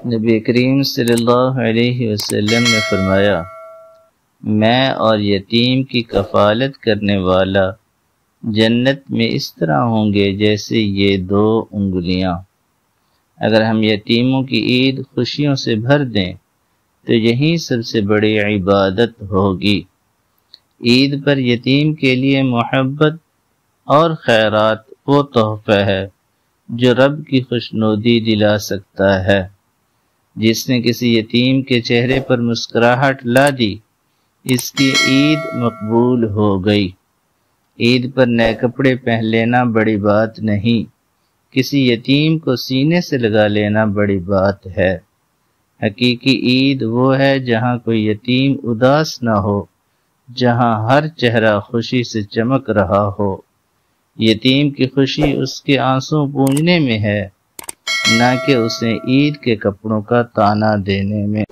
نبی کریم صلی اللہ علیہ وسلم نے فرمایا، میں اور یتیم کی کفالت کرنے والا جنت میں اس طرح ہوں گے جیسے یہ 2 انگلیاں۔ اگر ہم یتیموں کی عید خوشیوں سے بھر دیں تو یہی سب سے بڑی عبادت ہوگی۔ عید پر یتیم کے لیے محبت اور خیرات وہ تحفہ ہے جو رب کی خوشنودی دلا سکتا ہے۔ جس نے کسی یتیم کے چہرے پر مسکراہٹ لا دی، اس کی عید مقبول ہو گئی۔ عید پر نئے کپڑے پہن لینا بڑی بات نہیں، کسی یتیم کو سینے سے لگا لینا بڑی بات ہے۔ حقیقی عید وہ ہے جہاں کوئی یتیم اداس نہ ہو، جہاں ہر چہرہ خوشی سے چمک رہا ہو۔ یتیم کی خوشی اس کے آنسو پونجنے میں ہے، نہ کہ اسے عید کے کپڑوں کا تانا دینے میں۔